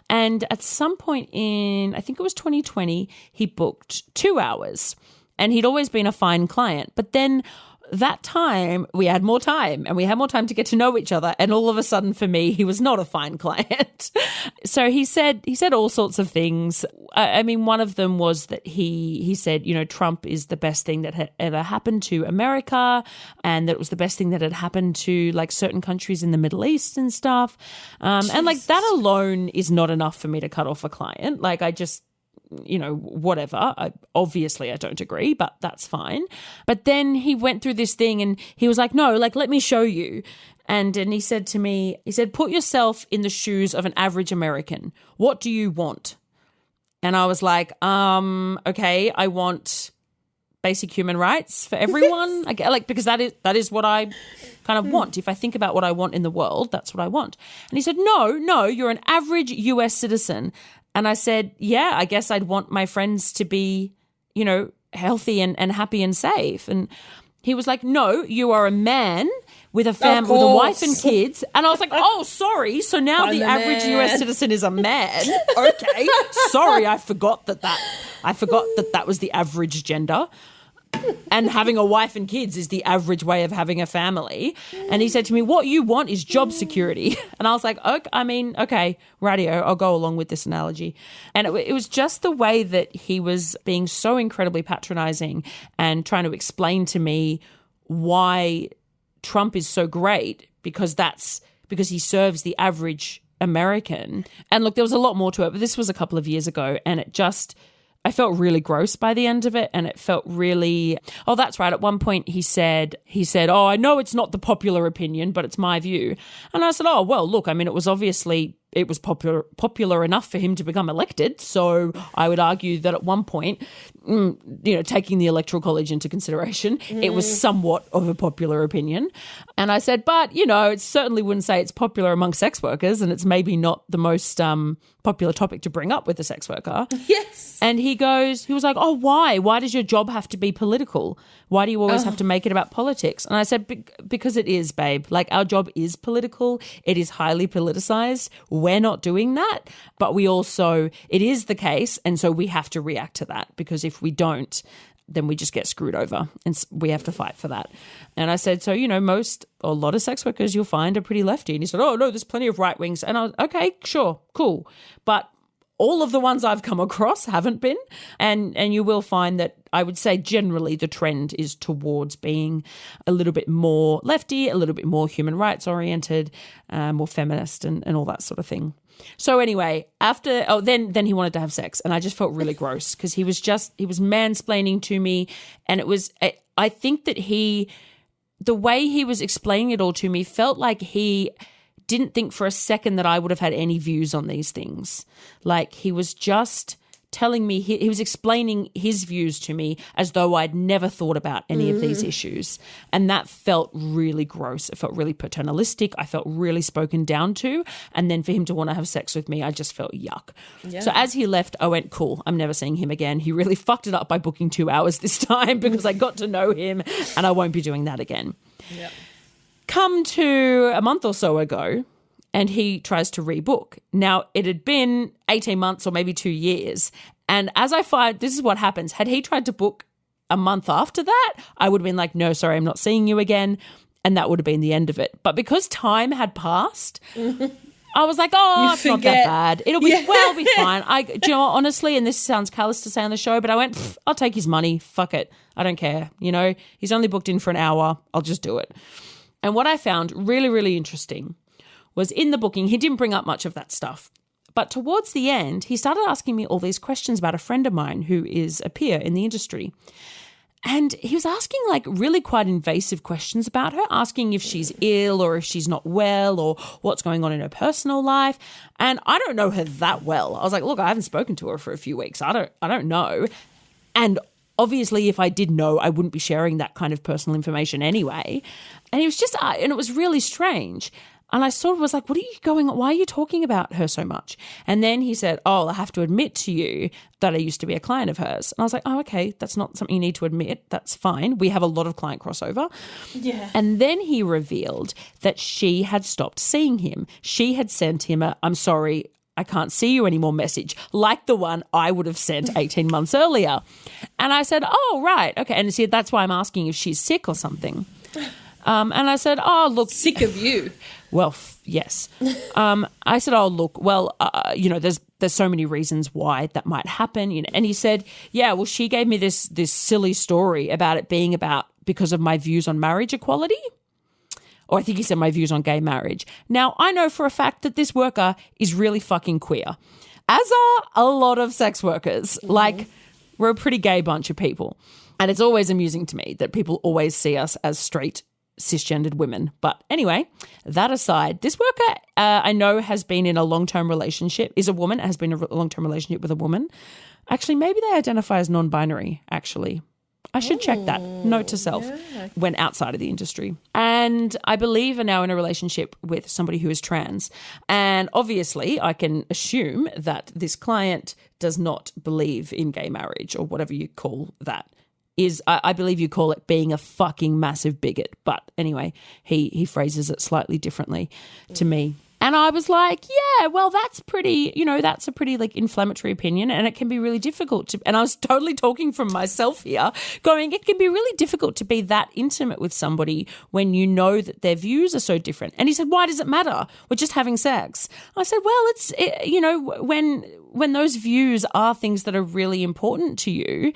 And at some point in, I think it was 2020, he booked 2 hours, and he'd always been a fine client. But then that time we had more time, and we had more time to get to know each other. And all of a sudden for me, he was not a fine client. So he said all sorts of things. I mean, one of them was that he said, Trump is the best thing that had ever happened to America, and that it was the best thing that had happened to like certain countries in the Middle East and stuff. And like that alone is not enough for me to cut off a client. Like I just, whatever. Obviously I don't agree, but that's fine. But then he went through this thing and he was like, no, like, let me show you. And he said to me, put yourself in the shoes of an average American. What do you want? And I was like, okay, I want basic human rights for everyone. Because that is what I kind of want. If I think about what I want in the world, that's what I want. And he said, no, you're an average US citizen. And I said, yeah, I guess I'd want my friends to be, healthy and happy and safe. And he was like, no, you are a man with a family, with a wife and kids. And I was like, oh, sorry. So now the average US citizen is a man. Okay. Sorry, I forgot that was the average gender. And having a wife and kids is the average way of having a family. And he said to me, what you want is job security. And I was like, okay, radio, I'll go along with this analogy. And it was just the way that he was being so incredibly patronizing and trying to explain to me why Trump is so great, because he serves the average American. And look, there was a lot more to it, but this was a couple of years ago, and I felt really gross by the end of it, and it felt really, oh, that's right. At one point he said, oh, I know it's not the popular opinion, but it's my view. And I said, oh, well, look, I mean, it was popular enough for him to become elected. So I would argue that at one point, taking the Electoral College into consideration, it was somewhat of a popular opinion. And I said, but, it certainly wouldn't say it's popular among sex workers, and it's maybe not the most popular topic to bring up with a sex worker. Yes. And he was like, oh, why? Why does your job have to be political? Why do you always have to make it about politics? And I said, because it is, babe. Like, our job is political. It is highly politicized. We're not doing that. But it is the case. And so we have to react to that, because if we don't, then we just get screwed over, and we have to fight for that. And I said, so, a lot of sex workers you'll find are pretty lefty. And he said, oh, no, there's plenty of right wings. And I was, okay, sure, cool. But all of the ones I've come across haven't been. And you will find that I would say generally the trend is towards being a little bit more lefty, a little bit more human rights oriented, more feminist and all that sort of thing. So anyway, then he wanted to have sex, and I just felt really gross, because he was mansplaining to me, and I think that the way he was explaining it all to me felt like he didn't think for a second that I would have had any views on these things. Like, he was just telling me, he was explaining his views to me as though I'd never thought about any of these issues. And that felt really gross. It felt really paternalistic. I felt really spoken down to. And then for him to want to have sex with me, I just felt yuck. Yeah. So as he left, I went, cool, I'm never seeing him again. He really fucked it up by booking 2 hours this time, because I got to know him, and I won't be doing that again. Yep. Come to a month or so ago, and he tries to rebook. Now, it had been 18 months or maybe 2 years. And as I find, this is what happens. Had he tried to book a month after that, I would have been like, no, sorry, I'm not seeing you again. And that would have been the end of it. But because time had passed, I was like, oh, it's not that bad. It'll be fine. Honestly, and this sounds callous to say on the show, but I went, I'll take his money. Fuck it. I don't care. He's only booked in for an hour. I'll just do it. And what I found really, really interesting was in the booking, he didn't bring up much of that stuff. But towards the end, he started asking me all these questions about a friend of mine who is a peer in the industry. And he was asking like really quite invasive questions about her, asking if she's ill or if she's not well or what's going on in her personal life. And I don't know her that well. I was like, look, I haven't spoken to her for a few weeks. I don't know. And obviously, if I did know, I wouldn't be sharing that kind of personal information anyway. And he was just, and it was really strange. And I sort of was like, why are you talking about her so much? And then he said, I have to admit to you that I used to be a client of hers. And I was like, oh, okay, that's not something you need to admit. That's fine. We have a lot of client crossover. Yeah. And then he revealed that she had stopped seeing him. She had sent him I'm sorry, I can't see you anymore message, like the one I would have sent 18 months earlier. And I said, oh, right, okay. And he said, that's why I'm asking if she's sick or something. And I said, oh, look. Sick of you. Well, yes. I said, oh, look, well, there's so many reasons why that might happen. And he said, yeah, well, she gave me this silly story about it being because of my views on marriage equality. Or I think he said my views on gay marriage. Now, I know for a fact that this worker is really fucking queer, as are a lot of sex workers. Mm-hmm. Like, we're a pretty gay bunch of people. And it's always amusing to me that people always see us as straight, cisgendered women. But anyway, that aside, this worker I know has been in a long-term relationship, is a woman, has been in a long-term relationship with a woman. Actually, maybe they identify as non-binary, actually. I should check that. Note to self. Yeah. When outside of the industry. And I believe are now in a relationship with somebody who is trans. And obviously I can assume that this client does not believe in gay marriage or whatever you call that. I believe you call it being a fucking massive bigot. But anyway, he phrases it slightly differently to me. And I was like, yeah, well, that's a pretty like inflammatory opinion, and it can be really difficult to, and I was totally talking from myself here, going, it can be really difficult to be that intimate with somebody when you know that their views are so different. And he said, why does it matter? We're just having sex. I said, well, when those views are things that are really important to you,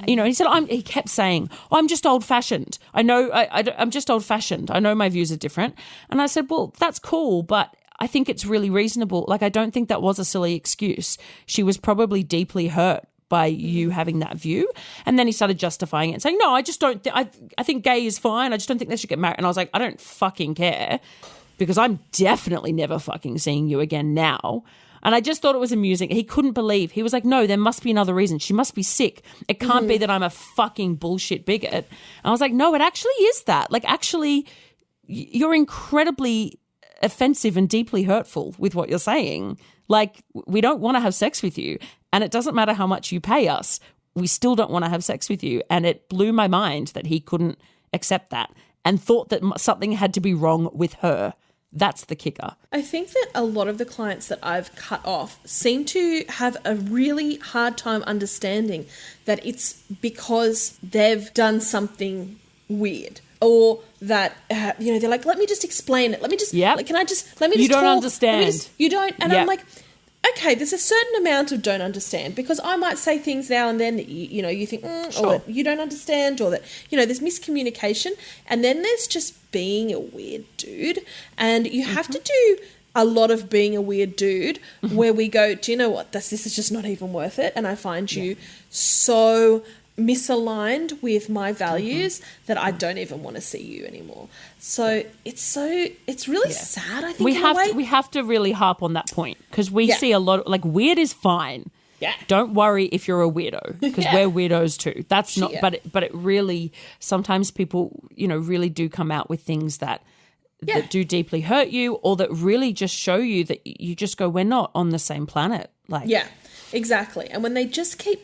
he said, he kept saying, I'm just old fashioned. I know I'm just old fashioned. I know my views are different. And I said, well, that's cool, but I think it's really reasonable. Like, I don't think that was a silly excuse. She was probably deeply hurt by you having that view. And then he started justifying it and saying, no, I just don't, I think gay is fine. I just don't think they should get married. And I was like, I don't fucking care, because I'm definitely never fucking seeing you again now. And I just thought it was amusing. He couldn't believe. He was like, no, there must be another reason. She must be sick. It can't be that I'm a fucking bullshit bigot. And I was like, no, it actually is that. Like, actually, you're incredibly offensive and deeply hurtful with what you're saying. Like, we don't want to have sex with you, and it doesn't matter how much you pay us. We still don't want to have sex with you. And it blew my mind that he couldn't accept that and thought that something had to be wrong with her. That's the kicker. I think that a lot of the clients that I've cut off seem to have a really hard time understanding that it's because they've done something weird. Or that, they're like, let me just explain it. Let me just, let me just You don't understand. You don't. And I'm like, okay, there's a certain amount of don't understand, because I might say things now and then that, you think, sure, or that you don't understand, or that, there's miscommunication. And then there's just being a weird dude. And you have to do a lot of being a weird dude where we go, do you know what? This is just not even worth it. And I find you so misaligned with my values that I don't even want to see you anymore. So it's really sad, I think, we have to really harp on that point, because we see a lot of, like, weird is fine. Yeah. Don't worry if you're a weirdo, because we're weirdos too. That's not, but it really, sometimes people, really do come out with things that do deeply hurt you, or that really just show you that you just go, we're not on the same planet. Like, yeah. Exactly. And when they just keep,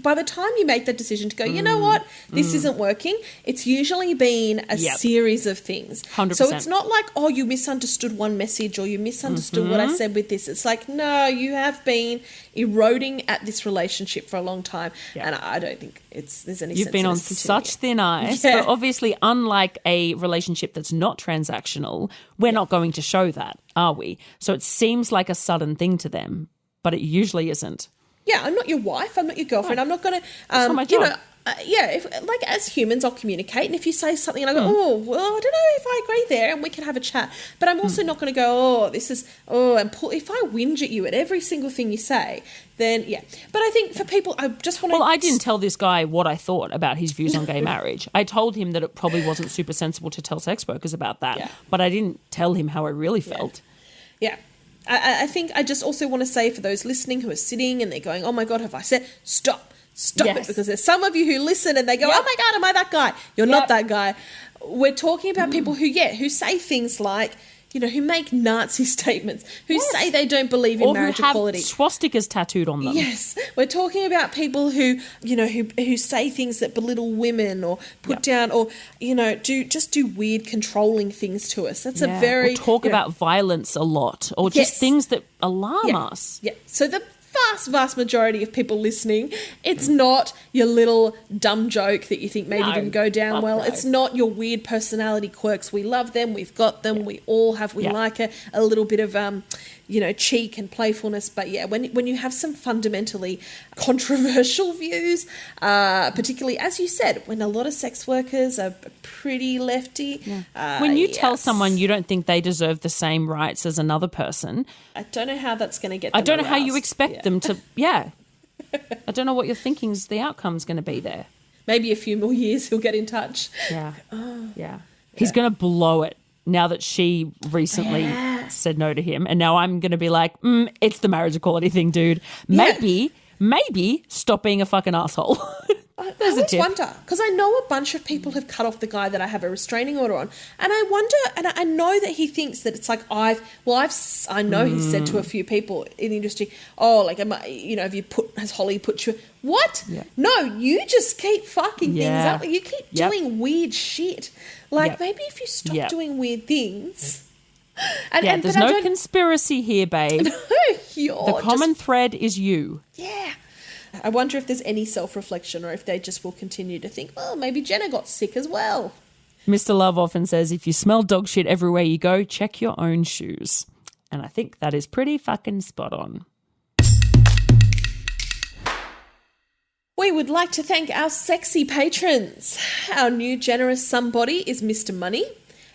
by the time you make that decision to go, you know what, this isn't working, it's usually been a series of things. 100%. So it's not like, oh, you misunderstood one message, or you misunderstood what I said with this. It's like, no, you have been eroding at this relationship for a long time. Yeah. And I don't think there's any sense. You've been on such thin ice. Yeah. But obviously, unlike a relationship that's not transactional, we're not going to show that, are we? So it seems like a sudden thing to them, but it usually isn't. Yeah, I'm not your wife. I'm not your girlfriend. No. I'm not going to, That's not my job. if as humans, I'll communicate. And if you say something and I go, oh, well, I don't know if I agree there, and we can have a chat. But I'm also not going to go, and if I whinge at you at every single thing you say, then, yeah. But I think for people, I just want to... Well, I didn't tell this guy what I thought about his views on gay marriage. I told him that it probably wasn't super sensible to tell sex workers about that, but I didn't tell him how I really felt. Yeah. I think I just also want to say, for those listening who are sitting and they're going, oh my God, have I said, stop it, because there's some of you who listen and they go, oh my God, am I that guy? You're not that guy. We're talking about people who say things like, who make Nazi statements, who say they don't believe in marriage equality. Or who have swastikas tattooed on them. Yes. We're talking about people who, who say things that belittle women or put down or, do weird controlling things to us. That's a very... Or talk about violence a lot or just things that alarm us. Yeah. So the vast majority of people listening, it's not your little dumb joke that you think maybe didn't go down well. No. It's not your weird personality quirks. We love them. We've got them. We all have. We like a little bit of cheek and playfulness. But when you have some fundamentally controversial views, particularly as you said, when a lot of sex workers are pretty lefty. Yeah. When you tell someone you don't think they deserve the same rights as another person, I don't know how that's going to get them I don't know aroused. how you expect them to, I don't know what you're thinking the outcome's going to be there. Maybe a few more years he'll get in touch. Yeah. He's going to blow it now that she recently said no to him. And now I'm going to be like, it's the marriage equality thing, dude. Maybe stop being a fucking asshole. I always wonder, because I know a bunch of people have cut off the guy that I have a restraining order on, and I wonder, and I know that he thinks that it's like I know he's said to a few people in the industry, has Holly put you? What? Yeah. No, you just keep fucking things up. You keep doing weird shit. Maybe if you stop doing weird things. There's no conspiracy here, babe. No, the common thread is you. Yeah. I wonder if there's any self-reflection or if they just will continue to think, well, maybe Jenna got sick as well. Mr. Love often says, if you smell dog shit everywhere you go, check your own shoes. And I think that is pretty fucking spot on. We would like to thank our sexy patrons. Our new generous somebody is Mr. Money.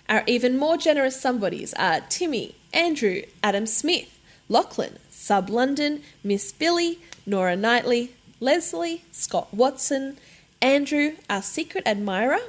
Our even more generous somebodies are Timmy, Andrew, Adam Smith, Lachlan, Sub London, Miss Billy, Nora Knightley, Leslie, Scott Watson, Andrew, our secret admirer,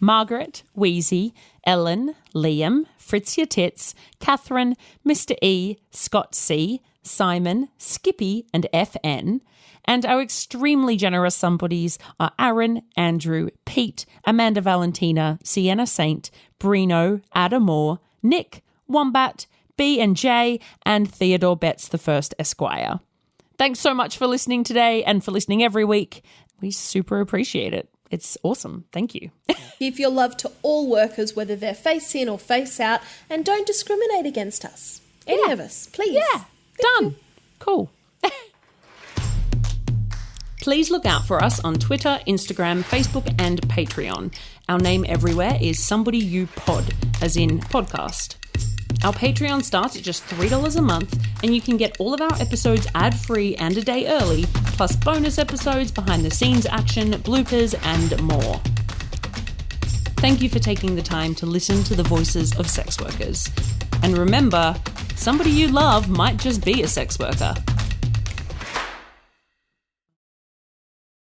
Margaret, Wheezy, Ellen, Liam, Fritzia Tits, Catherine, Mr. E, Scott C, Simon, Skippy and FN. And our extremely generous somebodies are Aaron, Andrew, Pete, Amanda Valentina, Sienna Saint, Brino, Adam Moore, Nick, Wombat, B and J, and Theodore Betts the First Esquire. Thanks so much for listening today and for listening every week. We super appreciate it. It's awesome. Thank you. Give your love to all workers, whether they're face in or face out, and don't discriminate against us. Any of us, please. Yeah, done. Cool. Please look out for us on Twitter, Instagram, Facebook, and Patreon. Our name everywhere is Somebody You Pod, as in podcast. Our Patreon starts at just $3 a month, and you can get all of our episodes ad-free and a day early, plus bonus episodes, behind-the-scenes action, bloopers, and more. Thank you for taking the time to listen to the voices of sex workers. And remember, somebody you love might just be a sex worker.